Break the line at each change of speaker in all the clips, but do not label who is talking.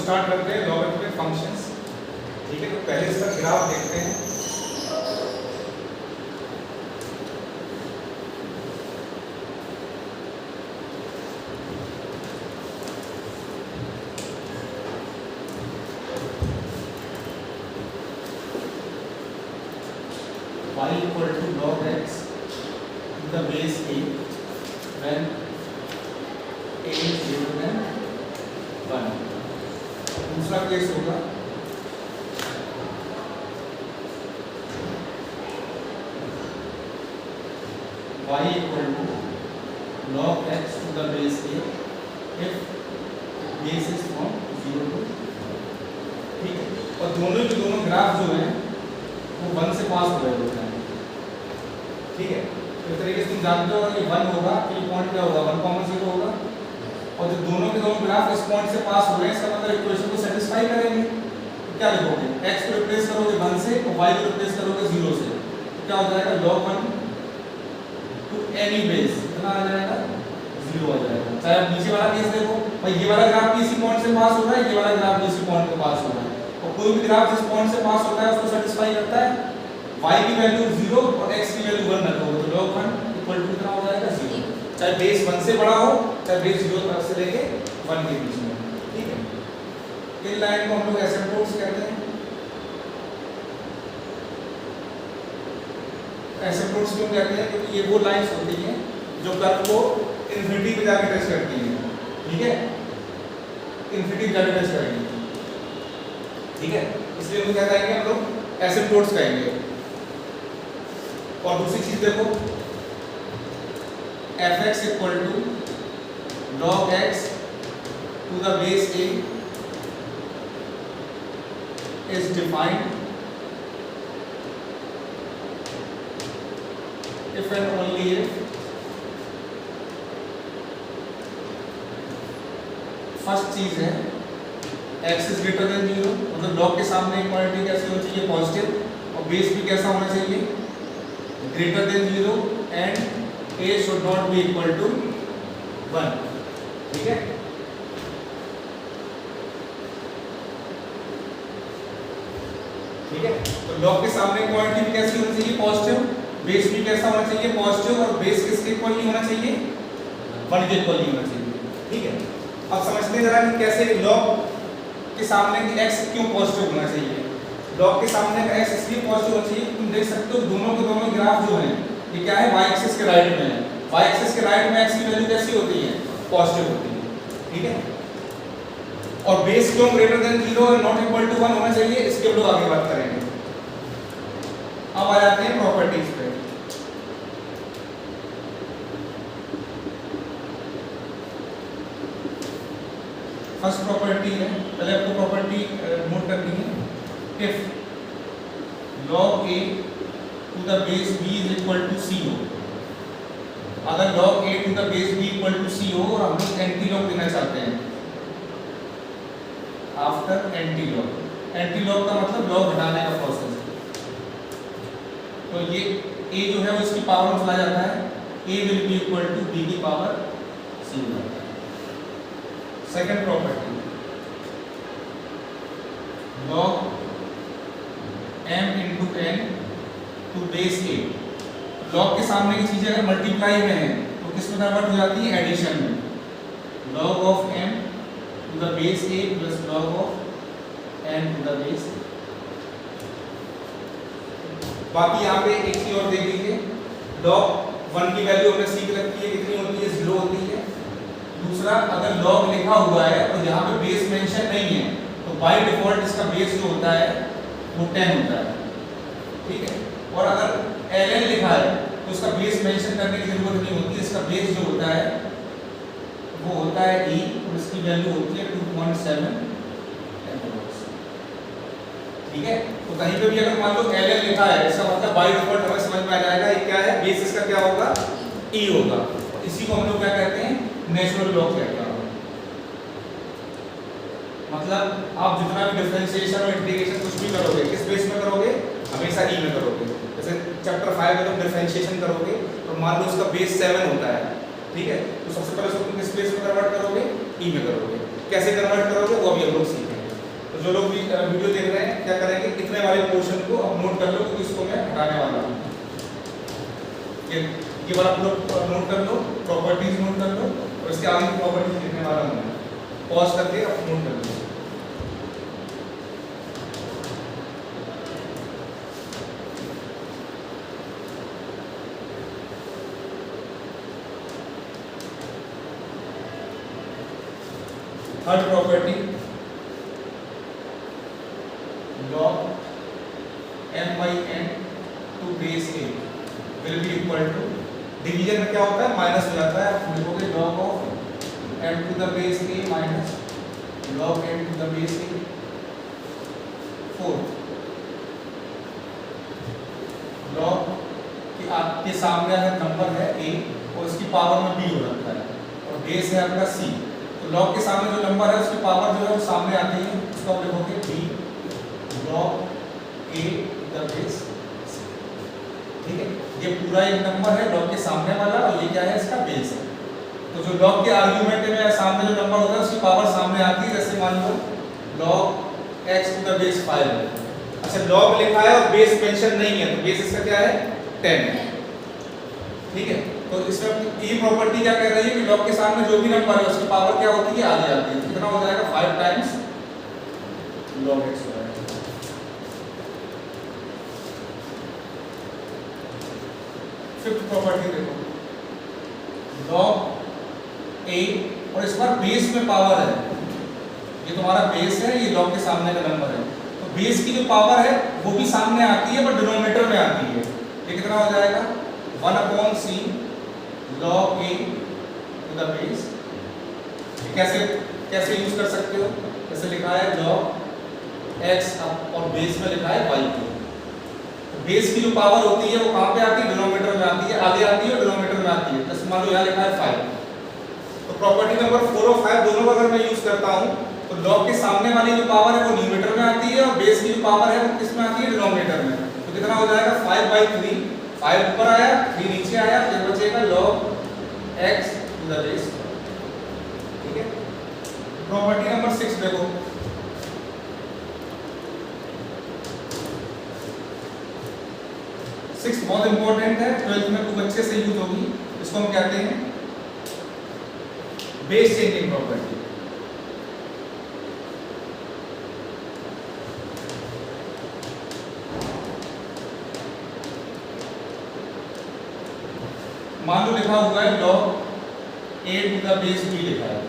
Start करते हैं logarithmic functions. ठीक है, तो पहले इसका ग्राफ देखते हैं। y equal to log x to the base a when a is greater than 1। दूसरा केस होगा y equal to log x to the base a if base is from 0 to। ठीक है, और दोनों के दोनों ग्राफ जो हैं वो 1 से पास हो रहे होते हैं। ठीक है, तो इस तरीके से तुम जानते हो कि 1 होगा तो ये पॉइंट क्या होगा, 1,0 होगा। और जो दोनों के दोनों ग्राफ इस पॉइंट से पास हो रहे हैं, इसका मतलब इक्वेशन को सेटिस्फाई करेंगे। तो क्या लिखोगे, x को रिप्लेस करोगे 1 से और y को रिप्लेस करोगे 0 से, तो क्या हो जाएगा log 1 टू एनी बेस कितना आ जाएगा, 0 आ जाएगा। चाहे आप नीचे वाला केस देखो, भाई ये वाला ग्राफ भी इसी पॉइंट से पास हो रहा है, ये वाला ग्राफ भी इसी पॉइंट पे पास हो रहा है, और कोई भी ग्राफ जिस पॉइंट से पास होता है उसको सेटिस्फाई करता है। y की वैल्यू 0 और x की वैल्यू 1 रखोगे तो log 1 इक्वल टू कितना हो जाएगा, 0। चाहे बेस 1 से बड़ा हो, चाहे बेस 0 तक से लेके 1 के बीच में। ठीक है, इन लाइन को हम लोग एसिम्पटोट्स कहते हैं। एसिम्पटोट्स क्यों कहते हैं, क्योंकि ये वो लाइंस होती हैं जो कर्व को इन्फिनिटी पे जाके टच करती हैं। ठीक है, इन्फिनिटी पे जाके टच करेंगी। ठीक है, इसलिए हम क्या कहेंगे, हम लोग एसिम्पटोट्स कहेंगे। और दूसरी चीज देखो, fx equal to log x to the base a is defined if and only if first चीज है x is greater than 0, मतलब log के सामने एक क्वांटिटी कैसी होनी चाहिए, पॉजिटिव, और बेस भी कैसा होना चाहिए, greater than 0 and a should not be equal to 1। ठीक है, ठीक है, तो log के सामने क्वांटिटी कैसी होनी चाहिए, पॉजिटिव, बेस भी कैसा होना चाहिए, पॉजिटिव, और बेस किसके इक्वल नहीं होना चाहिए, 1 के इक्वल नहीं होना चाहिए। ठीक है, अब समझते हैं जरा कि कैसे log के सामने की x क्यों पॉजिटिव होना चाहिए। log के सामने का x इसलिए पॉजिटिव होना चाहिए, तुम देख सकते हो दोनों के दोनों ग्राफ जो हैं ये क्या है, y एक्सिस के राइट में है। y एक्सिस के राइट में x की वैल्यू कैसी होती है, पॉजिटिव होती है। ठीक है, और बेस क्यों ग्रेटर देन 0 और नॉट इक्वल टू 1 होना चाहिए, इसके हम लोग आगे बात करेंगे। अब आ जाते हैं प्रॉपर्टीज पे। फर्स्ट प्रॉपर्टी है, पहले आपको प्रॉपर्टी नोट करनी है। If log a to the base b is equal to c हो, अगर log a to the base b equal to c हो और हम लोग एंटी लॉग देना चाहते हैं after anti log, anti log का मतलब लॉग हटाने का प्रोसेस, तो ये a जो है वो इसकी पावर में चला जाता है, a will be equal to b की पावर c हो जाता है। Second property, log m into n to base a, log के सामने की चीजें अगर मल्टीप्लाई में है तो किस में कन्वर्ट हो जाती है, एडिशन में। log of m to the base a plus log of n to the base a। बाकी यहाँ पे एक चीज और देख लीजिए, log 1 की वैल्यू हमने सीख रखी है, कितनी होती है, 0 होती है। दूसरा, अगर log लिखा हुआ है और यहाँ पे बेस मेंशन नहीं है तो बाय डिफॉल्ट इसका बेस जो होता है वो 10 होता है। ठीक है, और अगर ln लिखा है तो उसका बेस मेंशन करने की जरूरत नहीं होती, इसका बेस जो होता है वो होता है e और इसकी वैल्यू होती है 2.7। ठीक है, तो कहीं पे भी अगर मान लो ln लिखा है, इसका मतलब बाय डिफॉल्ट हमें समझ में आ जाएगा ये क्या है, बेस इसका क्या होगा, e होगा। इसी को हम लोग क्या कहते हैं, नेचुरल लॉग कहते हैं। मतलब आप जितना भी डिफरेंशिएशन और इंटीग्रेशन कुछ भी करोगे, किस बेस में करोगे, हमेशा e में करोगे। जैसे चैप्टर 5 में तुम डिफरेंशिएशन करोगे तो मान लो उसका बेस 7 होता है, ठीक है, तो सबसे पहले उसको तुम किस बेस में कन्वर्ट करोगे, e में करोगे। कैसे कन्वर्ट करोगे वो अभी हम लोग सीखेंगे। जो लोग भी वीडियो देख रहे हैं क्या करेंगे, इतने वाले पोर्शन को अब नोट कर लो क्योंकि इसको मैं हटाने वाला हूँ। ये वाला नोट कर लो, प्रॉपर्टीज नोट कर लो और इसके आगे की प्रॉपर्टीज लिखने वाला हूँ। पॉज करके अब नोट कर लो। Third property, log m by n to base a will be equal to, division में क्या होता है माइनस हो जाता है, आप लिखोगे log of m to the base a minus log n to the base a। Fourth, log कि आपके सामने अगर नंबर है a और उसकी पावर में b हो रखा है और बेस है आपका c, तो log के सामने जो नंबर है उसकी पावर जो है वो सामने आती है, उसको आप लिखोगे b log a the base c। ठीक है, ये पूरा एक नंबर है log के सामने वाला और ये क्या है इसका बेस है। तो जो log के आर्गुमेंट में सामने जो नंबर होता है उसकी पावर सामने आती है, जैसे मान लो log x to the base 5 है। अच्छा log लिखा है और बेस मेंशन नहीं है तो बेस इसका क्या है 10 है। ठीक है, तो इसमें ये प्रॉपर्टी क्या कह रही है कि log के सामने जो भी नंबर है उसकी पावर क्या होती है आगे आती है। कितना हो जाएगा 5 times log x। Fifth property देखो, log a और इस बार बेस में पावर है, ये तुम्हारा बेस है, ये log के सामने का नंबर है, तो बेस की जो पावर है वो भी सामने आती है पर डिनोमिनेटर में आती है। ये कितना हो जाएगा 1/c log a to the base। कैसे कैसे यूज कर सकते हो, जैसे लिखा है log x और बेस में लिखा है y को, बेस की जो पावर होती है वो कहां पे आती है डिनोमिनेटर में आती है, आगे आती है डिनोमिनेटर में आती है। जैसे मान लो यहां लिखा है 5, तो प्रॉपर्टी नंबर 4 और 5 दोनों अगर मैं यूज करता हूं तो log के सामने वाली जो पावर है वो न्यूमरेटर में आती है और बेस की जो पावर है वो किस में आती है डिनोमिनेटर में। तो कितना हो जाएगा 5/3, 5 ऊपर आया 3 नीचे आया, फिर बचेगा log x to the base। ठीक है, प्रॉपर्टी नंबर 6 देखो, सिक्स बहुत इंपॉर्टेंट है, 12th में खूब अच्छे से यूज होगी। इसको हम कहते हैं बेस चेंजिंग प्रॉपर्टी। मान लो लिखा हुआ है log a to the base b लिखा है,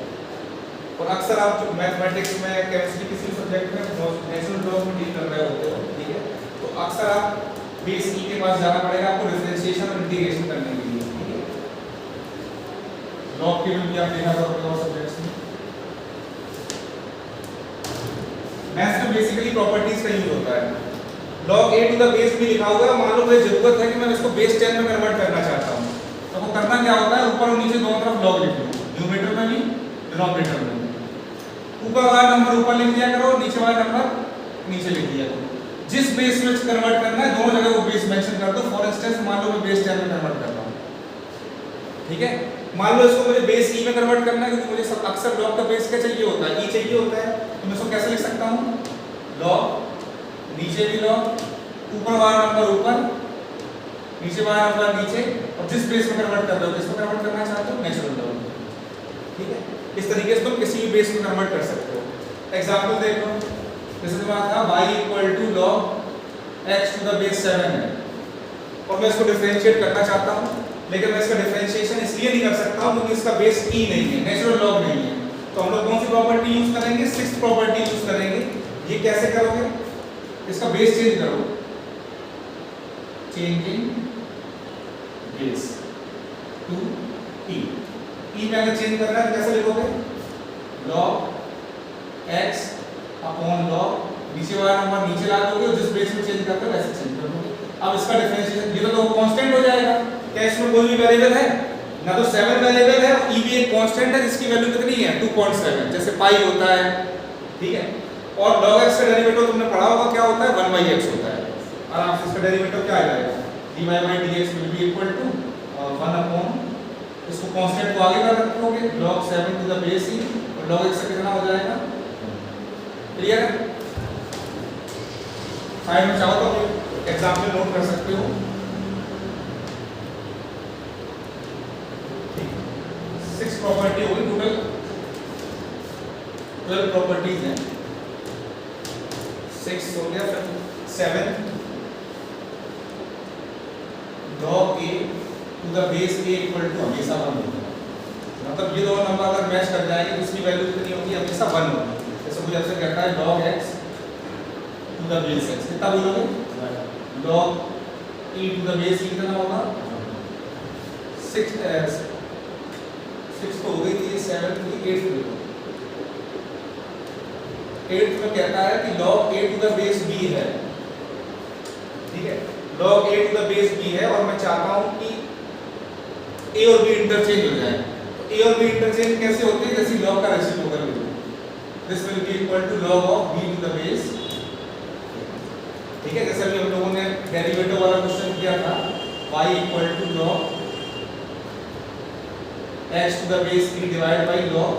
और अक्सर आप जो मैथमेटिक्स में केमिस्ट्री किसी सब्जेक्ट में नेचुरल लॉ में डील कर रहे होते हो, ठीक है, तो अक्सर आप बेस e के पास जाना पड़ेगा आपको डिफरेंशिएशन और इंटीग्रेशन करने के लिए। ठीक है, लॉग के भी आप देखा होगा और सब्जेक्ट्स में मैथ्स में बेसिकली प्रॉपर्टीज का यूज होता है। log a to the base b लिखा हुआ है, मान लो मुझे जरूरत है कि मैं इसको बेस 10 में कन्वर्ट करना चाहता हूं, तो वो करना क्या होता है ऊपर और नीचे दोनों तरफ log लिख लो, न्यूमरेटर में भी डिनोमिनेटर में भी। ऊपर वाला नंबर ऊपर लिख दिया करो, नीचे वाला नंबर नीचे लिख दिया करो। जिस बेस में कन्वर्ट करना है दोनों जगह वो बेस मेंशन कर दो। फॉर इंस्टेंस मान लो मैं बेस 10 में कन्वर्ट कर रहा हूं, ठीक है, मान लो इसको मुझे बेस e में कन्वर्ट करना है क्योंकि मुझे सब अक्सर log का बेस क्या चाहिए होता है, e चाहिए होता है, तो मैं इसको कैसे लिख सकता हूं log नीचे भी log, ऊपर वाला नंबर ऊपर नीचे वाला नंबर नीचे, और जिस बेस में कन्वर्ट कर रहे हो किसमें कन्वर्ट करना चाहते हो नेचुरल लॉग। ठीक है, इस तरीके से तुम किसी भी बेस में कन्वर्ट कर सकते हो। एग्जांपल देखो, जैसे तुम्हारा था y = log x to the base 7 है और मैं इसको डिफरेंशिएट करना चाहता हूं, लेकिन मैं इसका डिफरेंशिएशन इसलिए नहीं कर सकता क्योंकि इसका बेस e नहीं है, नेचुरल लॉग नहीं है। तो हम लोग कौन सी प्रॉपर्टी यूज करेंगे, सिक्स्थ प्रॉपर्टी यूज करेंगे। ये कैसे करोगे, इसका बेस चेंज करो, changing base to e। e में अगर चेंज करना है तो कैसे लिखोगे log x अपॉन log नीचे वाला नंबर नीचे ला दोगे और जिस बेस में चेंज करते हो वैसे चेंज कर दोगे। अब इसका डिफरेंशिएशन ये तो कांस्टेंट हो जाएगा, क्या इसमें कोई भी वेरिएबल है ना, तो 7 वेरिएबल है, e भी एक कांस्टेंट है जिसकी वैल्यू कितनी है 2.7, जैसे पाई होता है। ठीक है, और log x का डेरिवेटिव तुमने पढ़ा होगा क्या होता है 1/x होता है। आराम से इसका डेरिवेटिव क्या आ जाएगा dy/dx will be equal to 1 upon, इसको कांस्टेंट को आगे कर रखोगे log 7 to the base e और log x से कितना हो जाएगा, क्लियर है। साइड में चाहो तो एग्जाम्पल नोट कर सकते हो। 6 प्रॉपर्टी होगी, टोटल 12 प्रॉपर्टीज हैं। 6 हो गया, फिर 7 log a to the base a equal to हमेशा 1 होगा। मतलब ये दोनों नंबर अगर मैच कर जाएंगे तो इसकी वैल्यू कितनी होगी, हमेशा 1 होगी। जैसे मुझे आपसे कहता है log x to the base x, कितना बोलोगे? log e to the base e कितना होगा? 6 तो हो गई थी, 7 थी, 8 थी। 8 में कहता है कि log a to the base b है, ठीक है? log a to the base b है और मैं चाहता हूं कि a और b इंटरचेंज हो जाए। तो a और b इंटरचेंज कैसे होते हैं? जैसे log का रेसिप्रोकल ले लो, this will be equal to log of b to the base, ठीक है? जैसे अभी हम लोगों ने डेरिवेटिव वाला क्वेश्चन किया था, y equal to log x to the base e divide by log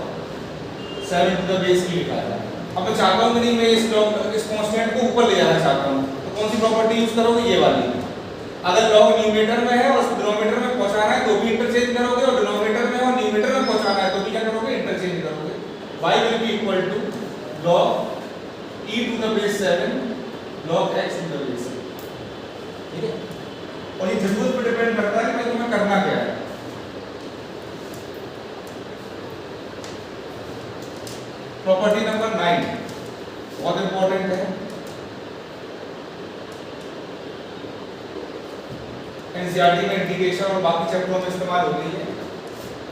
7 to the base e लिखा है। अब मैं चाहता हूं कि नहीं, मैं इस कांस्टेंट को ऊपर ले जाना चाहता हूं, तो कौन सी प्रॉपर्टी यूज करोगे? ये वाली। अगर log न्यूमरेटर में है और डिनोमिनेटर में पहुंचाना है तो भी इंटरचेंज करोगे, और डिनोमिनेटर में और न्यूमरेटर में पहुंचाना है तो भी क्या करोगे? इंटरचेंज करोगे। y will be equal to log e to the base 7 log x to the base 7, ठीक है? और ये जरूरत पर डिपेंड करता है कि भाई तुम्हें करना क्या है। प्रॉपर्टी नंबर 9 बहुत इंपॉर्टेंट है, एनसीईआरटी में इंटीग्रेशन और बाकी चैप्टरों में इस्तेमाल होती है।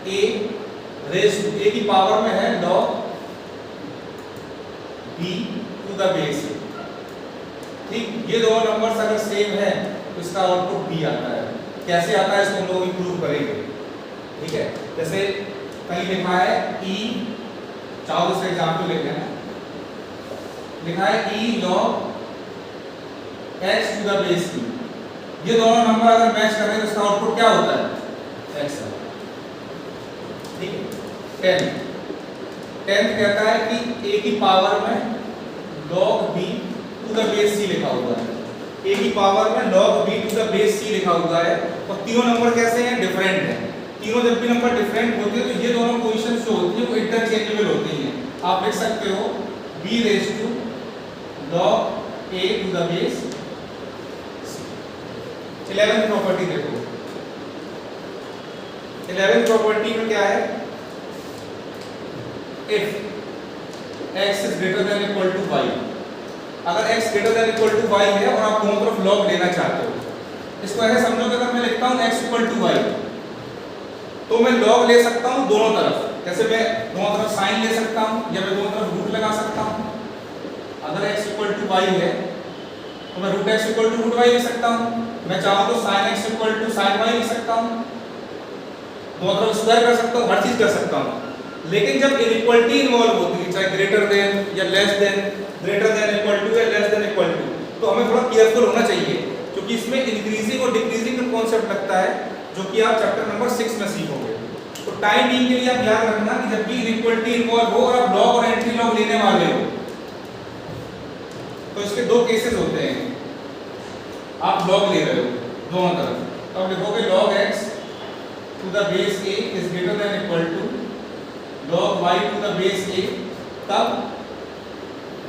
a की पावर में है log b to the base, ठीक? ये दोनों नंबर्स अगर सेम है तो इसका आउटपुट b आता है। कैसे आता है इसको हम लोग प्रूव करेंगे, ठीक है? जैसे कहीं लिखा है e, चाहो दूसरे एग्जाम्पल लिख लेना, लिखा है e log x to the base e, ये दोनों नंबर अगर मैच करें तो इसका आउटपुट क्या होता है? x, ठीक है? 10 कहता है कि a की पावर में log b to the base c लिखा हुआ है, a की पावर में log b to the base c लिखा हुआ है, और तीनों नंबर कैसे हैं? डिफरेंट हैं। तीनों जब भी नंबर डिफरेंट होते हैं तो ये दोनों पोजीशंस जो होती है वो इंटरचेंजेबल होती हैं। आप लिख सकते हो b raised to log a to the base c। 11th property देखो, 11th प्रॉपर्टी में क्या है? if x is greater than equal to y, अगर x greater than equal to y है और आप दोनों तरफ log लेना चाहते हो, इसको ऐसे समझो कि अगर मैं लिखता हूं x equal to y तो मैं log ले सकता हूं दोनों तरफ। जैसे मैं दोनों तरफ साइन ले सकता हूं या मैं दोनों तरफ रूट लगा सकता हूं। अगर x equal to y है तो मैं root x equal to root y लिख सकता हूं, मैं चाहूं तो sin x equal to sin y लिख सकता हूं, दोनों तरफ स्क्वायर कर सकता हूं, हर चीज कर सकता हूं। लेकिन जब इनइक्वालिटी इन्वॉल्व होती है, चाहे ग्रेटर देन या less than, greater than equal to या लेस देन इक्वल टू, तो हमें थोड़ा केयरफुल होना चाहिए, क्योंकि इसमें इंक्रीजिंग और डिक्रीजिंग का कॉन्सेप्ट लगता है, जो कि आप चैप्टर नंबर 6 में सीखोगे। तो टाइम बीइंग के लिए आप याद रखना कि जब भी इनइक्वालिटी इन्वॉल्व हो और आप लॉग और एंटी लॉग लेने वाले हो तो इसके दो केसेस होते हैं। आप लॉग ले रहे हो दोनों तरफ, तो आप लिखोगे log x to the base a is greater than equal to log y to the base a, तब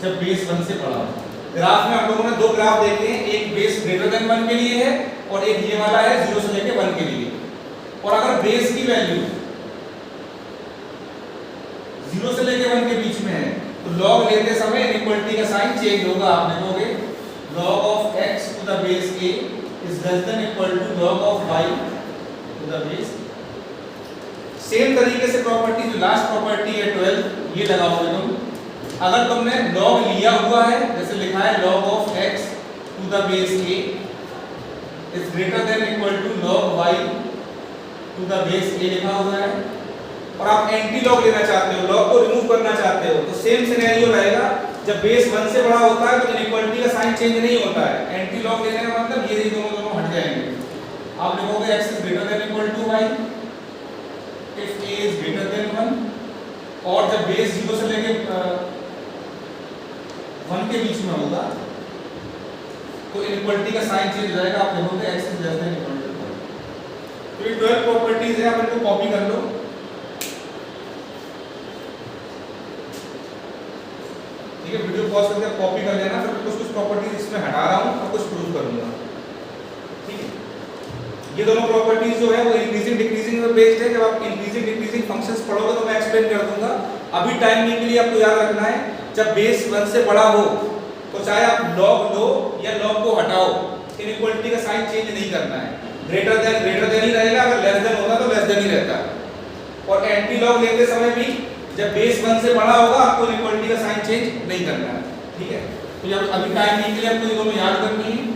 जब बेस 1 से बड़ा हो। ग्राफ में हम लोगों ने दो ग्राफ देखे हैं, एक बेस ग्रेटर देन 1 के लिए है और एक ये वाला है 0 से लेके 1 के लिए। और अगर बेस की वैल्यू 0 से लेके 1 के बीच में है तो log लेते समय इनइक्वालिटी का साइन चेंज होगा। आप लिखोगे log of x to the base a is less than equal to log of y to the base। Same तरीके से प्रॉपर्टी जो लास्ट प्रॉपर्टी है 12, ये लगाओगे तुम। अगर तुमने log लिया हुआ है, जैसे लिखा है log of x to the base a is greater than equal to log y to the base a लिखा हुआ है, और आप एंटी लॉग लेना चाहते हो, लॉग को रिमूव करना चाहते हो, तो सेम सिनेरियो रहेगा। जब बेस 1 से बड़ा होता है तो इनइक्वालिटी का साइन चेंज नहीं होता है। एंटी लॉग लेने का मतलब ये दोनों हट जाएंगे। आप लिखोगे x is greater than equal to y if a is greater than 1, और जब बेस 0 से लेके 1 के बीच में होगा तो इनइक्वालिटी का साइन चेंज हो जाएगा। आप देखोगे x is less than equal to 12। तो ये 12 प्रॉपर्टीज है, आप इनको कॉपी कर लो। ठीक है, वीडियो पॉज करके आप कॉपी कर लेना, फिर कुछ प्रॉपर्टीज इसमें हटा रहा हूं और कुछ प्रूव करूंगा। ठीक है, ये दोनों प्रॉपर्टीज जो है वो इंक्रीजिंग डिक्रीजिंग में बेस्ड है। जब आप इंक्रीजिंग डिक्रीजिंग फंक्शंस पढ़ोगे तो मैं एक्सप्लेन कर दूंगा। अभी टाइम के लिए आपको याद रखना है, जब बेस 1 से बड़ा हो तो चाहे आप log लो या log को हटाओ, इनइक्वालिटी का साइन चेंज नहीं करना है। ग्रेटर देन ही रहेगा, अगर लेस देन होता तो लेस देन ही रहता। और एंटी लॉग लेते समय भी जब बेस 1 से बड़ा होगा आपको इनइक्वालिटी का साइन चेंज नहीं करना है। ठीक है, तो जब अभी टाइम के लिए आपको ये दोनों याद करनी है।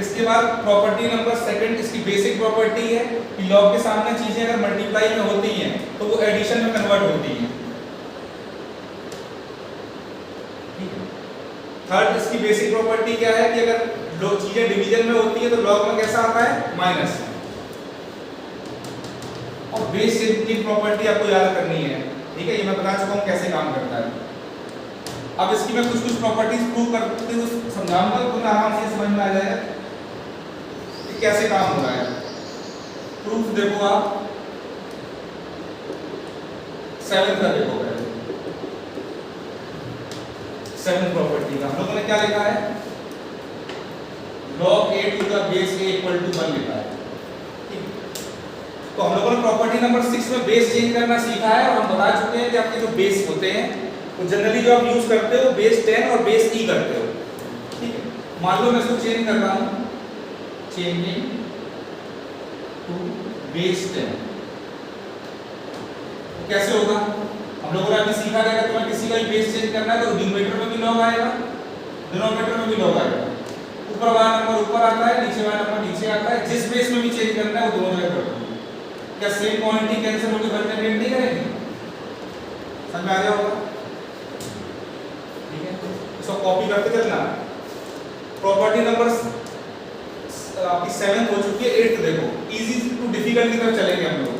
इसके बाद प्रॉपर्टी नंबर सेकंड, इसकी बेसिक प्रॉपर्टी है कि लॉग के सामने चीजें अगर मल्टीप्लाई में होती हैं तो वो एडिशन में कन्वर्ट होती हैं। थर्ड, इसकी बेसिक प्रॉपर्टी क्या है कि अगर दो चीजें डिवीजन में होती है तो लॉग में कैसा आता है, माइनस। और बेस की प्रॉपर्टी आपको याद करनी है। ठीक है, ये मैं बता चुका हूं कैसे काम करता है। अब इसकी मैं कुछ प्रॉपर्टीज प्रूव करते हुए समझाऊंगा तो तुम्हें आराम से समझ में आ जाएगा कि कैसे काम हो रहा है। प्रूफ देखो आप 7 का देखो पहले। 7 प्रॉपर्टी का हम लोगों ने क्या लिखा है, log a to the base a equal to 1 लिखा है। तो हम लोगों ने प्रॉपर्टी नंबर 6 में बेस चेंज करना सीखा है और हम बता चुके हैं कि आपके जो बेस होते हैं तो जनरली जो आप यूज करते हो बेस 10 और बेस e करते हो। ठीक है, मान लो मैं इसको चेंज कर रहा हूं, चेंजिंग टू बेस 10, तो कैसे होगा? हम लोगों ने अभी सीखा है कि तुम्हें किसी का भी बेस चेंज करना है तो न्यूमरेटर में भी लॉग आएगा, डिनोमिनेटर में भी लॉग आएगा। ऊपर वाला नंबर ऊपर आता है, नीचे वाला नंबर नीचे आता है। जिस बेस में भी चेंज करना है वो दोनों जगह कर दो। क्या सेम क्वांटिटी कैंसिल होकर घर में नहीं करेगी? समझ में आ गया होगा? ठीक है, इसको कॉपी करते चलना। प्रॉपर्टी नंबर आपकी 7 हो चुकी है, 8 देखो। इजी टू डिफिकल्ट की तरफ चलेंगे हम लोग।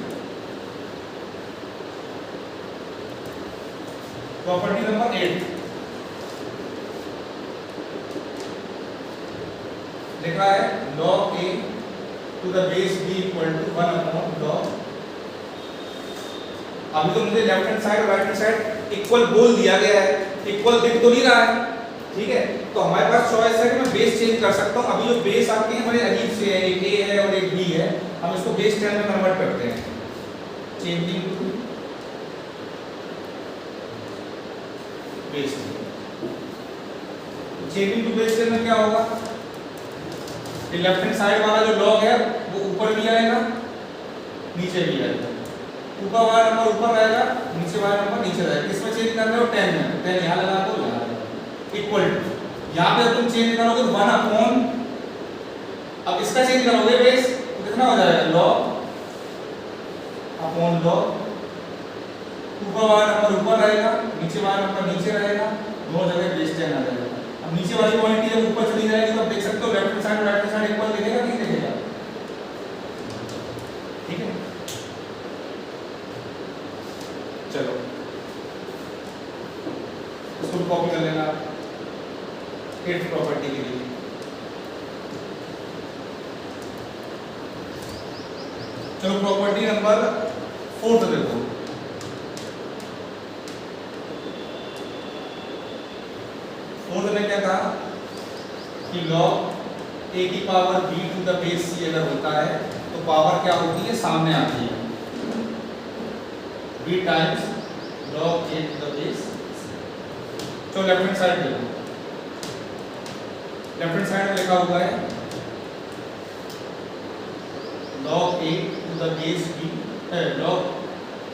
प्रॉपर्टी नंबर 8 लिखा है log a to the base b equal to 1 upon log। अभी तो मुझे लेफ्ट हैंड साइड और राइट हैंड साइड इक्वल बोल दिया गया है, इक्वल दिख तो नहीं रहा है। ठीक है, तो हमारे पास चॉइस है कि मैं बेस चेंज कर सकता हूं। अभी जो बेस आपके हैं बड़े अजीब से है, एक a है और एक b है, हम इसको बेस 10 में कन्वर्ट करते हैं। Changing to base 10, changing to base 10 में क्या होगा, ये लेफ्ट हैंड साइड वाला जो लॉग है वो ऊपर भी आएगा नीचे भी आएगा। ऊपर वाला नंबर ऊपर रहेगा, नीचे वाला नंबर नीचे रहेगा। किसमें चेंज करना है? 10 में। 10 यहाँ लगा दो, यहाँ इक्वल टू, यहाँ पे तुम चेंज करोगे 1 अपॉन, अब इसका चेंज करोगे बेस तो कितना हो जाएगा, लॉग अपॉन लॉग। ऊपर वाला नंबर ऊपर रहेगा, नीचे वाला नंबर नीचे रहेगा, दोनों जगह बेस 10 आ जाएगा। अब नीचे वाली क्वांटिटी जब ऊपर चली जाएगी तो आप देख सकते हो लेफ्ट हैंड साइड और राइट हैंड साइड इक्वल दिखेगा नहीं दिखेगा? ठीक है, चलो इसको कॉपी कर लेना 8th प्रॉपर्टी के लिए। चलो प्रॉपर्टी नंबर 4 देखो। फोर्थ में क्या कहा कि log a की power b to the base c अगर होता है तो पावर क्या होती है, सामने आती है, b times log a to the base. तो लेफ्ट हैंड साइड देखो, लेफ्ट हैंड साइड में लिखा हुआ है log a to the base b, log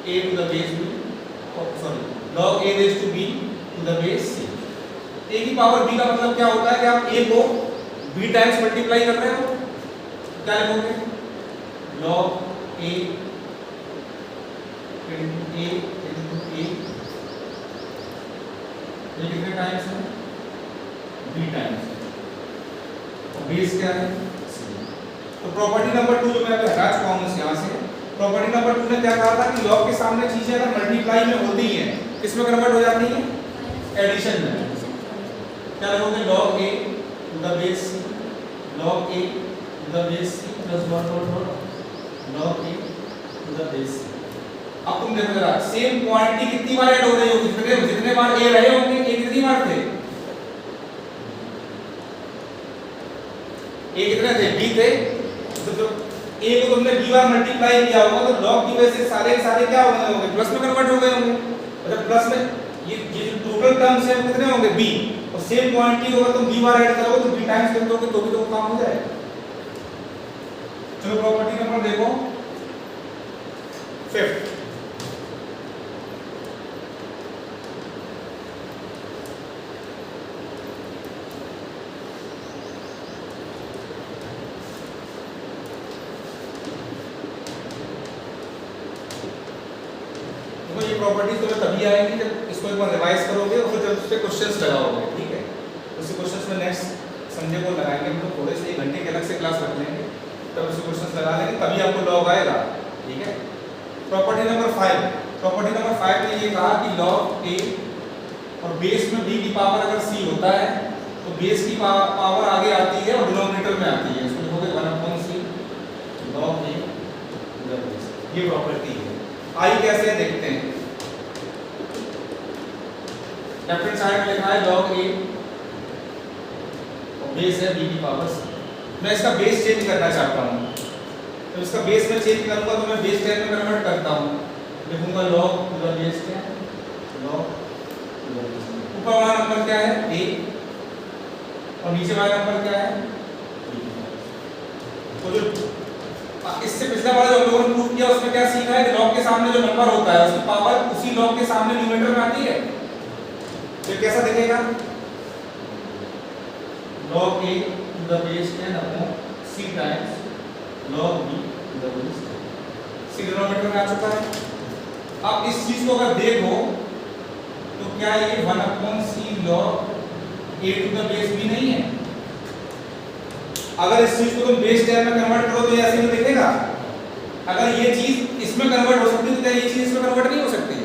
a to the base b, sorry log a raise to b to the base c। a की power b का मतलब क्या होता है कि आप a को b टाइम्स मल्टीप्लाई कर रहे हो, क्या लिखोगे, log a into a into a, ये कितने टाइम्स है, b टाइम्स, और बेस क्या है, तो प्रॉपर्टी नंबर 2 जो मैं अभी हटा चुका हूं यहां से। प्रॉपर्टी नंबर 2 ने क्या कहा था कि log के सामने चीजें अगर मल्टीप्लाई में होती हैं किसमें कन्वर्ट हो जाती हैं, एडिशन में है। क्या लिखोगे log a to the base c, log a to the base c plus log a to the base c। अब तुम देखो जरा सेम क्वांटिटी कितनी बार ऐड हो रही होगी, जितने बार a रहे होंगे a कितनी बार थे, a कितने थे, b थे। तो a को तुमने b बार मल्टीप्लाई किया होगा तो log की वजह से सारे क्या हो गए होंगे, प्लस में कन्वर्ट हो गए होंगे। मतलब प्लस में ये जो टोटल टर्म्स है वो कितने होंगे b, और सेम क्वांटिटी होगा तुम b बार ऐड करोगे तो b टाइम्स कर दोगे तो भी तो काम हो जाएगा। चलो प्रॉपर्टी नंबर देखो 5th। प्रॉपर्टीज तुम्हें तभी आएंगी जब इसको एक बार रिवाइज करोगे और फिर जब उस पे क्वेश्चंस लगाओगे, ठीक है। उसी क्वेश्चंस में नेक्स्ट संडे को लगाएंगे, हम लोग थोड़े से 1 घंटे के अलग से क्लास रख लेंगे, तब उसी क्वेश्चंस लगा लेंगे, तभी आपको लॉग आएगा, ठीक है। प्रॉपर्टी नंबर 5 में ये कहा कि लॉग a और बेस में b की पावर अगर c होता है तो बेस की पावर आगे आती है और डिनोमिनेटर में आती है, इसको लिखोगे 1/c log a, ये प्रॉपर्टी है। आई कैसे है देखते हैं। लेफ्ट हैंड साइड में लिखा है log a और बेस है b की पावर c। मैं इसका बेस चेंज करना चाहता हूं, तो इसका बेस में चेंज करूंगा तो मैं बेस 10 में कन्वर्ट करता हूं, लिखूंगा log to the base 10, log to the base 10। ऊपर वाला नंबर क्या है a और नीचे वाला नंबर क्या है b। तो जो इससे पिछला वाला जो हम लोगों ने प्रूव किया उसमें क्या सीखा है कि log के सामने जो नंबर होता है उसकी पावर उसी log के सामने न्यूमरेटर में आती है। तो कैसा दिखेगा, log a to the base 10 upon c times log b to the base 10, c denominator में आ चुका है। अब इस चीज को अगर देखो तो क्या ये 1 upon c log a to the base b नहीं है। अगर इस चीज को तुम बेस 10 में कन्वर्ट करो तो ये ऐसे ही दिखेगा। अगर ये चीज इसमें कन्वर्ट हो सकती है तो क्या ये चीज इसमें कन्वर्ट नहीं हो सकती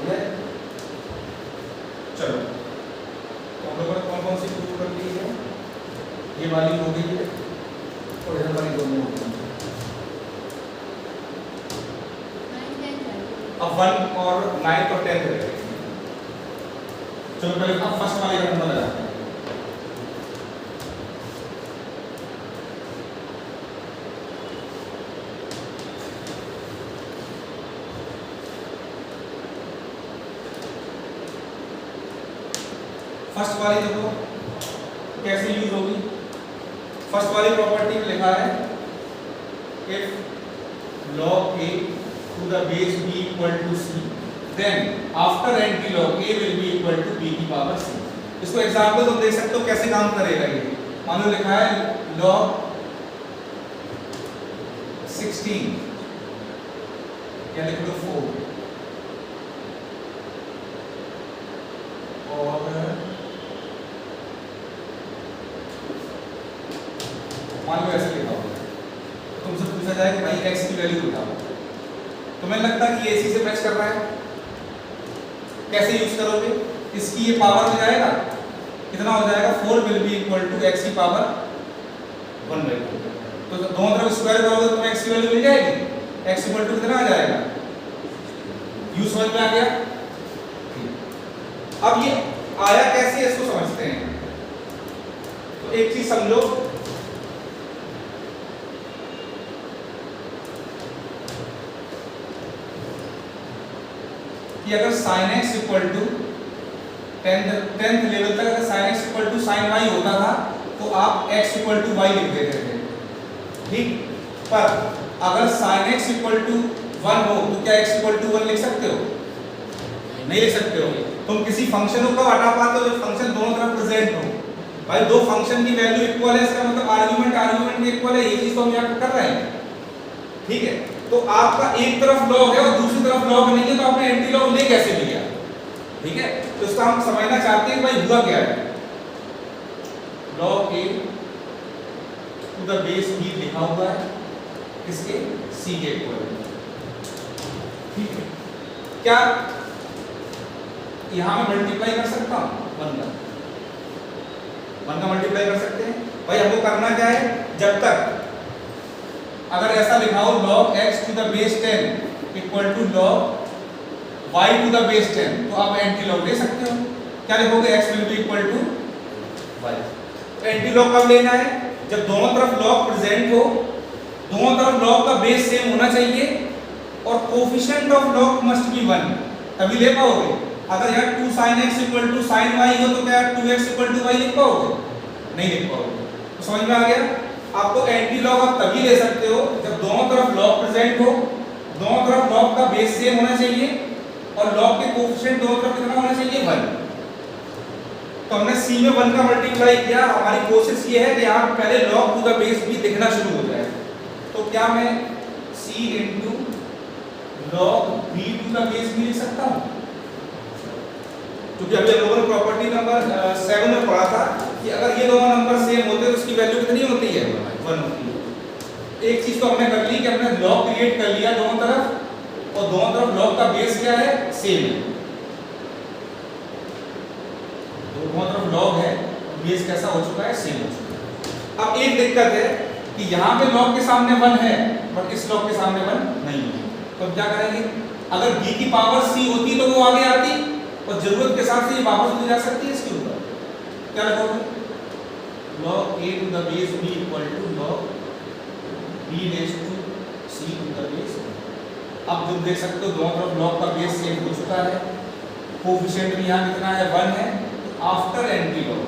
है। चलो तो हम लोगों ने कौन कौन सी प्रूव कर ली है, ये वाली हो गई है और इधर वाली दोनों हो गई। अब 1 और 9 और 10 रहेंगे। चलो पहले अब फर्स्ट वाले का नंबर लगाते हैं। फर्स्ट वाली देखो कैसे यूज होगी। फर्स्ट वाली प्रॉपर्टी में लिखा है if log a to the base b equal to c then after anti-log a will be equal to b की पावर c। इसको एग्जांपल तुम देख सकते हो कैसे काम करेगा ये। मान लो लिखा है log 16 या लिख लो 4 और मान लो ऐसे लिखा होगा, तुमसे पूछा जाए कि भाई x की वैल्यू बताओ, तुम्हें लगता है कि ये इसी से मैच कर रहा है, कैसे यूज करोगे, इसकी ये पावर में जाएगा, कितना हो जाएगा 4 will be equal to x की पावर 1/2। तो दोनों तरफ स्क्वायर करोगे तो तुम्हें x की वैल्यू मिल जाएगी, x इक्वल टू कितना आ जाएगा, यूज समझ में आ गया। अब ये आया कैसे इसको समझते हैं। तो एक चीज समझो कि अगर sin x equal to 10th level तक अगर sin x equal to sin y होता था तो आप x इक्वल टू y लिख देते थे, ठीक। पर अगर sin x इक्वल टू 1 हो तो क्या x इक्वल टू 1 लिख सकते हो, नहीं लिख सकते हो। तुम किसी फंक्शन को कब हटा पाते हो जब फंक्शन दोनों तरफ प्रेजेंट हो। भाई दो फंक्शन की वैल्यू इक्वल है इसका मतलब आर्गुमेंट के इक्वल है, ये चीज तो हम यहाँ कर रहे हैं, ठीक है। तो आपका एक तरफ लॉग है और दूसरी तरफ लॉग नहीं है तो आपने एंटी लॉग ले कैसे लिया, ठीक है। तो इसका हम समझना चाहते हैं भाई हुआ क्या है। log a to the base b लिखा हुआ है किसके, c के इक्वल, ठीक है। क्या यहाँ में मल्टीप्लाई कर सकता हूँ 1 का मल्टीप्लाई कर सकते हैं। भाई हमको करना क्या है, जब तक अगर ऐसा लिखा हो log x to the base 10 equal to log y to the base 10, तो आप एंटी लॉग ले सकते हो। क्या लिखोगे, x will be equal to y। Anti log कब लेना है, जब दोनों तरफ log प्रेजेंट हो, दोनों तरफ log का बेस सेम होना चाहिए और coefficient of log must be 1, तभी ले पाओगे। अगर यहाँ 2 sin x equal to sin y हो तो क्या 2x इक्वल टू y लिख पाओगे, नहीं लिख पाओगे। तो समझ में आ गया। आपको एंटी लॉग आप तभी ले सकते हो जब दोनों तरफ log प्रेजेंट हो, दोनों तरफ log का बेस सेम होना चाहिए और log के कोफिशिएंट दोनों तरफ कितना होना चाहिए, 1। तो हमने c में 1 का मल्टीप्लाई किया। हमारी कोशिश ये है कि यहाँ पहले log टू द बेस भी दिखना शुरू हो जाए। तो क्या मैं c into log b to the base भी लिख सकता हूँ, क्योंकि अभी हम लोगों ने प्रॉपर्टी नंबर 7 में पढ़ा था कि अगर ये दोनों नंबर सेम होते हैं तो उसकी वैल्यू कितनी होती है, 1 होती है। एक चीज तो हमने कर ली कि हमने log क्रिएट कर लिया दोनों तरफ, और दोनों तरफ log का बेस क्या है, सेम है। दोनों तरफ log है, बेस कैसा हो चुका है, सेम हो चुका है। अब एक दिक्कत है कि यहाँ पे log के सामने 1 है बट इस log के सामने 1 नहीं है। तो अब क्या करेंगे, अगर b की पावर c होती तो वो आगे आती और जरूरत के हिसाब से ये वापस भी जा सकती है इसके ऊपर। क्या लिखोगे, log a to the base b equal to log b raised to c to the base। अब तुम देख सकते हो दोनों तरफ log का बेस सेम हो चुका है, कोफिशिएंट भी यहाँ कितना है, 1 है। आफ्टर एंटी लॉग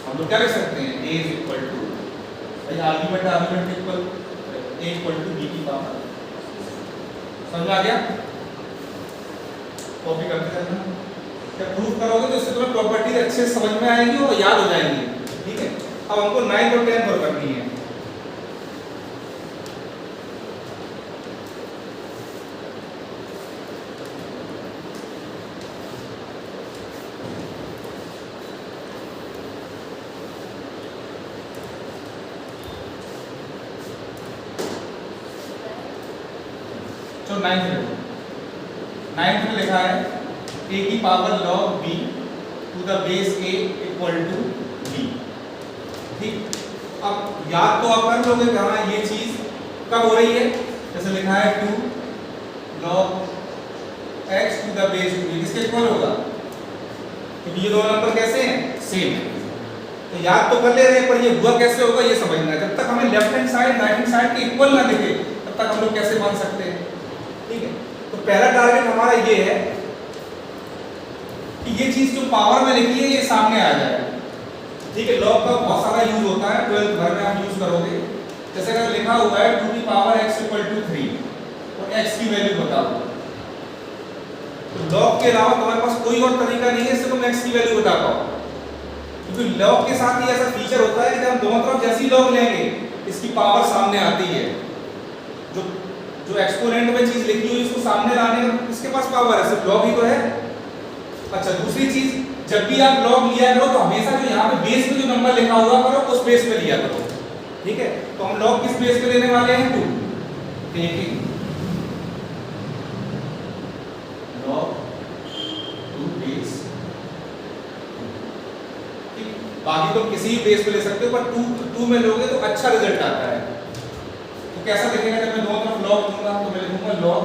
हम लोग क्या लिख सकते हैं, a is equal to argument equal a equal to b की पावर। समझ आ गया। कॉपी करते रहना, जब प्रूफ करोगे तो इससे तुम्हें प्रॉपर्टी अच्छे से समझ में आएंगी और याद हो जाएंगी। ठीक है, अब हमको 9 और 10 पर करनी है। तो 9th में लिखा है a की power log b to the base a equal to b। ठीक, अब याद तो आप कर लोगे कि हाँ ये चीज कब हो रही है, जैसे लिखा है 2 log x to the base b, किसके इक्वल होगा, क्योंकि ये दोनों नंबर कैसे हैं, सेम है। तो याद तो कर ले रहे हैं पर ये हुआ कैसे होगा ये समझना है। जब तक हमें left hand side right hand side के इक्वल ना दिखे तब तक हम लोग कैसे मान सकते हैं। ठीक है, तो पहला टारगेट हमारा ये है कि ये चीज जो पावर में लिखी है ये सामने आ जाए। ठीक है, लॉग का बहुत सारा यूज होता है, 12th भर में आप यूज करोगे। जैसे अगर लिखा हुआ है 2 की पावर x इक्वल टू 3 और x की वैल्यू बताओ, तो लॉग के अलावा तुम्हारे पास कोई और तरीका नहीं है इससे तुम x की वैल्यू बता पाओ, क्योंकि लॉग के साथ ही ऐसा फीचर होता है कि जब हम दोनों तरफ जैसी लॉग लेंगे इसकी पावर सामने आती है। जो एक्सपोनेंट में चीज लिखी हुई इसको सामने लाने का इसके पास पावर है, सिर्फ लॉग ही तो है। अच्छा, दूसरी चीज, जब भी आप लॉग लिया करो तो हमेशा जो यहाँ पे बेस में जो नंबर लिखा हुआ करो उस बेस पे लिया करो। ठीक है, तो हम लॉग किस बेस पे लेने वाले हैं, 2। Taking log 2 base. ठीक, बाकी तो किसी भी बेस पे ले सकते हो पर 2 में लोगे तो अच्छा रिजल्ट आता है। तो कैसा दिखेगा, जब मैं दोनों तरफ लॉग लूंगा तो मैं लिखूंगा लॉग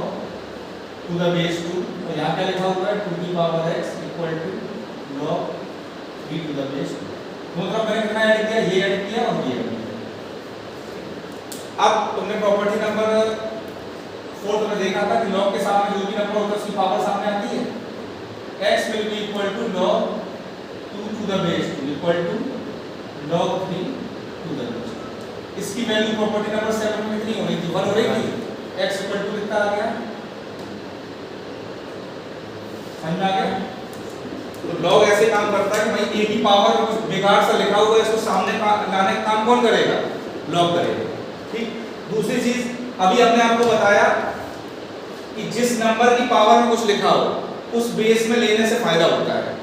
टू द बेस 2 और यहाँ क्या लिखा हुआ है 2 की power x equal to log 3 to the base 2। दोनों तरफ मैंने कितना ऐड किया, ये ऐड किया और ये ऐड किया। अब तुमने प्रॉपर्टी नंबर 4 में देखा था कि log के सामने जो भी नंबर होता है उसकी पावर सामने आती है। x will be equal to log 2 to the base 2 equal to log 3 to the base 2। इसकी वैल्यू प्रॉपर्टी नंबर 7 में कितनी हो रही थी, 1 हो रही थी। x इक्वल टू कितना आ गया, समझ में आ गया। तो लॉग ऐसे काम करता है कि भाई a की पावर में कुछ बेकार सा लिखा हुआ है इसको सामने लाने का काम कौन करेगा, लॉग करेगा। ठीक, दूसरी चीज अभी हमने आपको बताया कि जिस नंबर की पावर में कुछ लिखा हो उस बेस में लेने से फायदा होता है।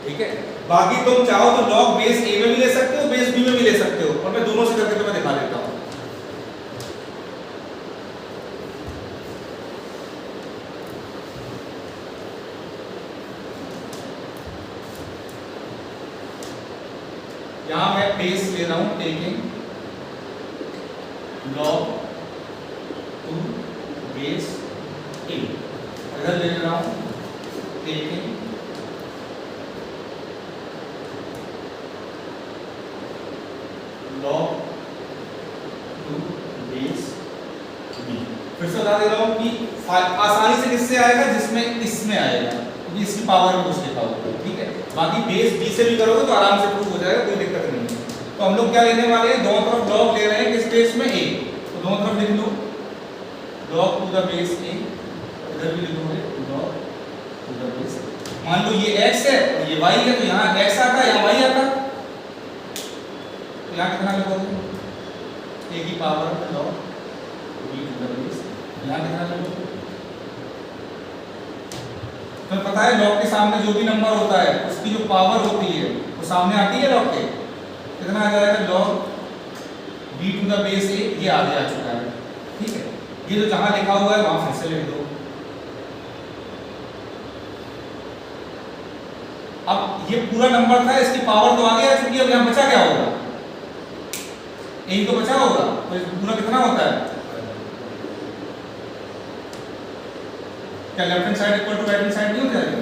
ठीक है, बाकी तुम चाहो तो लॉग बेस a में भी ले सकते हो, बेस b में भी ले सकते हो, और मैं दोनों से करके तुम्हें दिखा देता हूं। यहाँ मैं बेस ले रहा हूँ taking log to base a, इधर ले रहा हूँ taking log to base b. फिर से बता दे रहा हूँ कि आसानी से किससे आएगा, जिसमें इसमें आएगा, क्योंकि इसकी पावर में कुछ लिखा होगा, ठीक है। बाकी बेस बी से भी करोगे तो आराम से प्रूव हो जाएगा, कोई दिक्कत नहीं है। तो हम लोग क्या लेने वाले हैं, दोनों तरफ log ले रहे हैं किस बेस में, ए, तो दोनों तरफ लिख लो log to the base a, इधर भी लिखोगे log टू द बेस। मान लो ये x है और ये y है, तो यहाँ x आता है, यहाँ y आता है, तो यहाँ कितना लिखोगे a की पावर में log b to the base, यहाँ कितना लिखोगे। तो पता है log के सामने जो भी नंबर होता है उसकी जो पावर होती है वो सामने आती है log के, कितना आ जाएगा log b to the base a, ये आगे आ चुका है, ठीक है। ये जो जहां लिखा हुआ है वहां फिर से लिख दो। अब ये पूरा नंबर था, इसकी पावर तो आगे आ चुकी है, अब यहाँ बचा क्या होगा, यही तो बचा होगा, तो पूरा कितना होता है, क्या left hand side equal to right hand side नहीं हो जाएगा।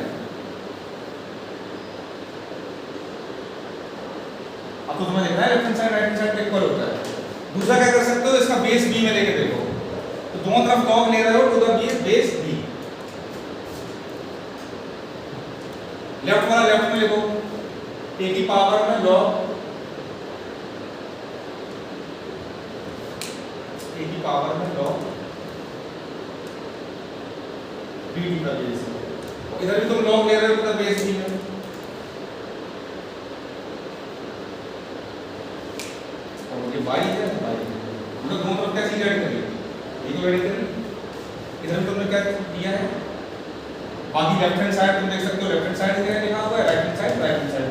अब तो तुम्हें दिख रहा है left hand side right hand side equal होता है। दूसरा क्या कर सकते हो, इसका बेस बी में लेके देखो, तो दोनों तरफ log ले रहे हो टू द बेस बी, लेफ्ट वाला लेफ्ट में लिखो a की पावर में log a की पावर में log b to the base, इधर भी तुम log ले रहे हो टू द बेस b में, और ये y है, हम लोग दोनों तरफ क्या चीज ऐड करेंगे, ये तो ऐड करेंगे, इधर तुमने क्या दिया है। बाकी लेफ्ट हैंड साइड तुम देख सकते हो, लेफ्ट हैंड साइड जगह लिखा हुआ है, राइट हैंड साइड जगह लिखा है।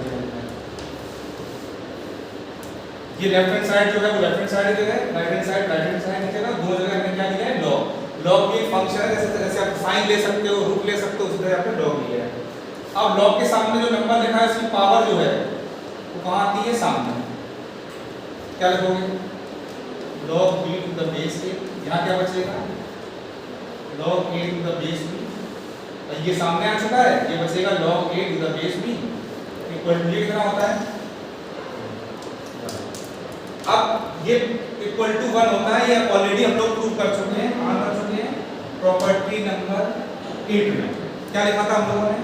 ये लेफ्ट हैंड साइड जो है वो लेफ्ट हैंड साइड जगह है, राइट हैंड साइड जगह, दो जगह हमने क्या दिया है log। log भी एक फंक्शन है, जैसे आप साइन ले सकते हो, रूट ले सकते हो, उसी तरह आपने log लिया है। अब log के सामने जो नंबर लिखा है उसकी पावर जो है वो कहां आती है, सामने, क्या लिखोगे log b to the base a, यहां क्या बचेगा log a to the base b, ये सामने आ चुका है, ये बचेगा log a to the base b equal to, ये कितना होता है, अब ये इक्वल टू 1 होता है, ये ऑलरेडी हम लोग प्रूव कर चुके हैं, प्रॉपर्टी नंबर 8 में क्या लिखा था हम लोगों ने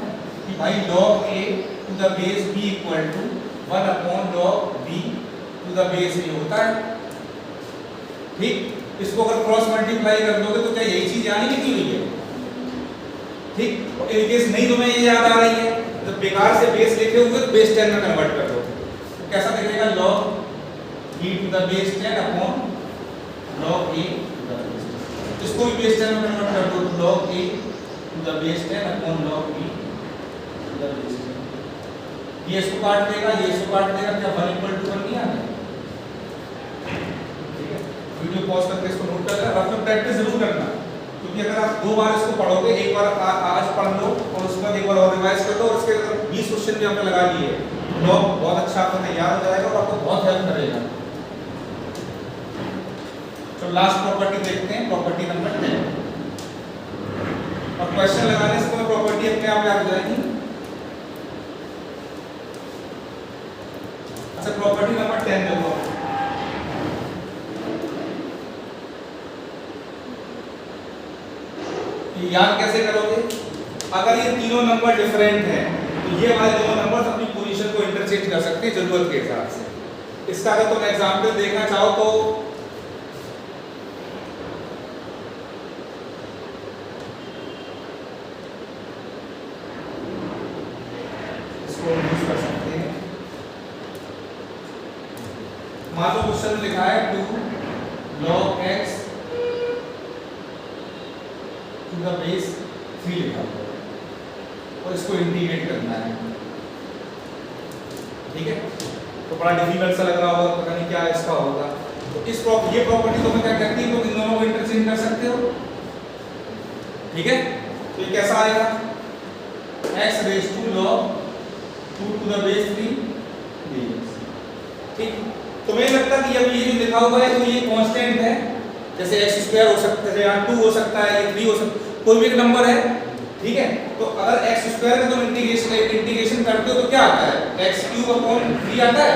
कि भाई log a to the base b equal to 1 upon log b to the base a होता है, ठीक। इसको अगर क्रॉस मल्टीप्लाई कर दोगे तो क्या यही चीज यानी लिखी हुई है, ठीक। इन केस नहीं तुम्हें ये याद आ रही है तो बेकार से बेस लिखे हुए तो बेस 10 में कन्वर्ट कर दो, तो कैसा दिखेगा log b to the base 10 upon log a to the base 10, इसको भी बेस 10 में कन्वर्ट कर दो तो log a to the base 10 upon log b to the base 10, ये इसको काट देगा, ये इसको काट देगा, क्या 1 इक्वल टू 1 नहीं आ गया, ठीक है। वीडियो पॉज करके इसको नोट कर लेना, रफ में प्रैक्टिस जरूर करना, क्योंकि अगर आप 2 बार इसको पढ़ोगे, एक बार आज पढ़ लो और उसके बाद एक बार और रिवाइज कर लो, और उसके अगर 20 क्वेश्चन भी आपने लगा लिए तो बहुत अच्छा आपका तैयार हो जाएगा और आपको बहुत हेल्प करेगा। तो लास्ट प्रॉपर्टी देखते हैं, प्रॉपर्टी नंबर 10, और क्वेश्चन लगाने से तुम्हें प्रॉपर्टी अपने आप याद हो जाएगी। अच्छा, प्रॉपर्टी नंबर 10 देखो, याद कैसे करोगे, अगर ये तीनों नंबर डिफरेंट हैं तो ये वाले दोनों नंबर्स अपनी पोजीशन को इंटरचेंज कर सकते हैं जरूरत के हिसाब से। इसका अगर तुम एग्जांपल देखना चाहो तो इसको यूज कर सकते हैं। मान लो क्वेश्चन लिखा है 2 log x to the base 3 लिखा हुआ है और इसको इंटीग्रेट करना है, ठीक है। तो बड़ा डिफिकल्ट सा लग रहा होगा, पता नहीं क्या इसका होगा। तो इस ये प्रॉपर्टी तो मैं क्या कहती है, तो इन दोनों को इंटरचेंज कर सकते हो, ठीक है। तो ये कैसा आएगा, x raise to log 2 to the base 3 dx, ठीक, तो मुझे लगता है कि अब ये जो लिखा हुआ है तो ये कांस्टेंट है, जैसे x² हो सकता है, यहाँ 2 हो सकता है, ये 3 हो सकता है, कोई भी एक नंबर है, ठीक है। तो अगर x² का तुम इंटीग्रेशन करते हो तो क्या आता है, x³ आता है।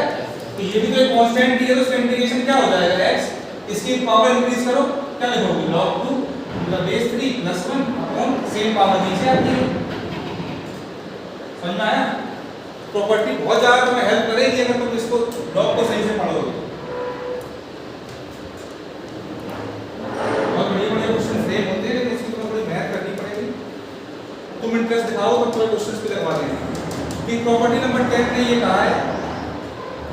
तो ये भी तो एक कांस्टेंट ही है, तो इसका इंटीग्रेशन क्या हो जाएगा, x, इसकी पावर इंक्रीज करो, क्या लिखोगे, log 2 to the base 3 plus 1 upon same power नीचे आती है। समझ में आया? प्रॉपर्टी बहुत ज्यादा तुम्हें हेल्प करेगी अगर तुम इसको लॉग को सही से पढ़ोगे। बहुत बड़े क्वेश्चन सेम होते हैं, लेकिन उसकी तुम्हें थोड़ी मेहनत करनी पड़ेगी। तुम इंटरेस्ट दिखाओ तो थोड़े क्वेश्चंस पे लगवा देना। कि प्रॉपर्टी नंबर 10 ने ये कहा है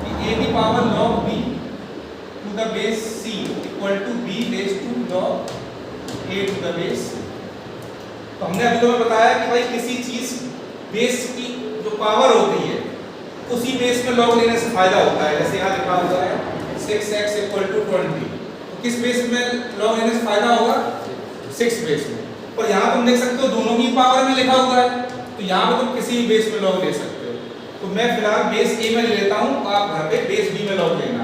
कि a की power log b to the base c equal to b raised to log a to the base। तो हमने अभी तुम्हें बताया कि भाई किसी चीज बेस की जो पावर होती है उसी बेस में लॉग लेने से फायदा होता है। जैसे यहाँ लिखा हुआ है 6x = 20, तो किस बेस में लॉग लेने से फायदा होगा, 6 बेस में। और यहाँ तुम देख सकते हो दोनों की पावर में लिखा हुआ है, तो यहाँ पे तुम किसी भी बेस में लॉग ले सकते हो। तो मैं फिलहाल बेस a में ले लेता हूँ, तो आप घर पे बेस b में लॉग लेना।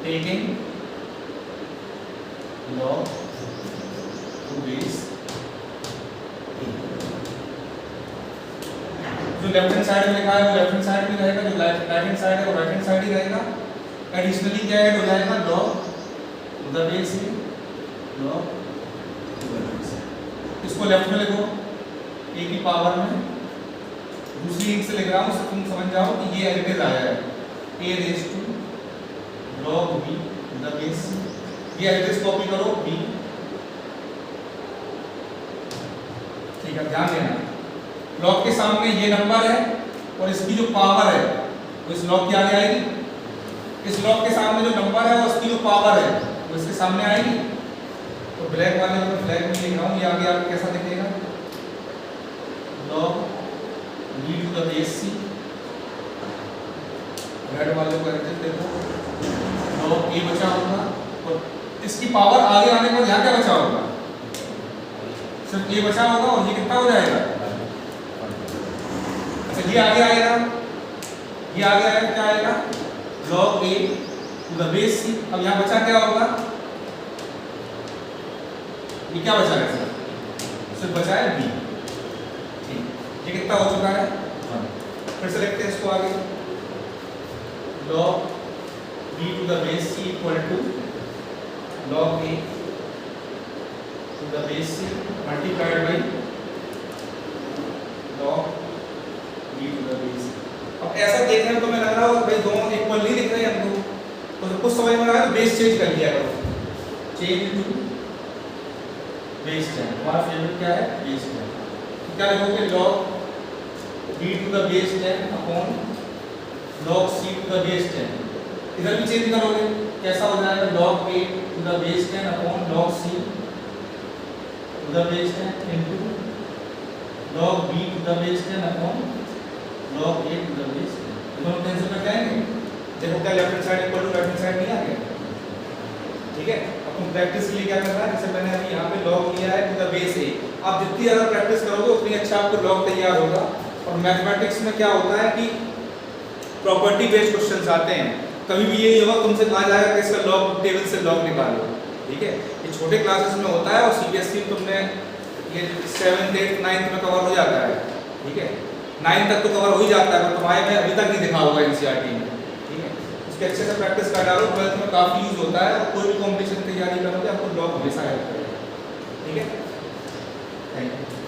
टेकिंग लॉग टू बेस, जो लेफ्ट हैंड साइड में लिखा है वो लेफ्ट हैंड साइड में रहेगा, जो राइट हैंड साइड है वो राइट हैंड साइड ही रहेगा। एडिशनली क्या ऐड हो जाएगा, log द बेस में, log द बेस। इसको लेफ्ट में लिखो a की पावर में, दूसरी लिंक से लिख रहा हूँ, तुम समझ जाओ कि ये एडिटेड आया है a raise to log b the base. ये एड्रेस कॉपी करो b, ठीक है। ध्यान देना लॉग के सामने ये नंबर है और इसकी जो पावर है वो इस लॉग के आगे आएगी। इस लॉग के सामने जो नंबर है और उसकी जो पावर है वो इसके सामने आएगी। तो ब्लैक वाले में ब्लैक में लिख रहा हूँ, ये आगे आपको कैसा दिखेगा, log b to the base c। Red वाले को एड्रेस देखो, log a बचा होगा और इसकी पावर आगे आने पर यहाँ क्या बचा होगा, सिर्फ a बचा होगा और ये कितना हो जाएगा, ये आगे आएगा, ये आगे आएगा, क्या आएगा, log a to the base c। अब यहाँ बचा क्या होगा, ये क्या बचा है सर, सिर्फ बचा है b। ठीक, ये कितना हो चुका है, फिर से लिखते हैं इसको आगे, log b to the base c equal to log a to the base c multiplied by log b to the base। अब ऐसा देखने में तो मैं लग रहा है भाई दोनों इक्वल नहीं दिख रहे हैं हमको, तो कुछ समझ में आ रहा है तो बेस चेंज कर लिया करो, चेंज टू बेस 10। हमारा फेवरेट क्या है, बेस 10। तो क्या लिखोगे, log b to the base 10 upon log c to the base 10। इधर भी चेंज करोगे, कैसा हो जाएगा, log a to the base 10 upon log c to the base 10 into log b to the base 10 upon log a to the base 10। दोनों cancel कर जाएंगे। देखो क्या left hand side equal to right hand side नहीं आ गया, ठीक है। अब तुम प्रैक्टिस के लिए क्या करना है, जैसे मैंने अभी यहाँ पे log लिया है टू द बेस a। आप जितनी ज़्यादा प्रैक्टिस करोगे उतनी अच्छा आपको log तैयार होगा। और मैथमेटिक्स में क्या होता है कि प्रॉपर्टी बेस्ड क्वेश्चंस आते हैं, कभी भी ये होगा तुमसे कहा जाएगा कि इसका लॉग टेबल से लॉग निकालो, ठीक है। ये छोटे क्लासेस में होता है और सीबीएसई तुमने ये 7th 8th 9th में कवर हो जाता है, ठीक है। 9th तक तो कवर हो ही जाता है, पर तुम्हारे में अभी तक नहीं दिखा होगा एनसीईआरटी में, ठीक है। उसके अच्छे से प्रैक्टिस कर डालो, 12th में काफ़ी यूज होता है। और कोई भी कॉम्पिटिशन तैयारी करोगे आपको लॉग हमेशा हेल्प करेगा, ठीक है। Thank you.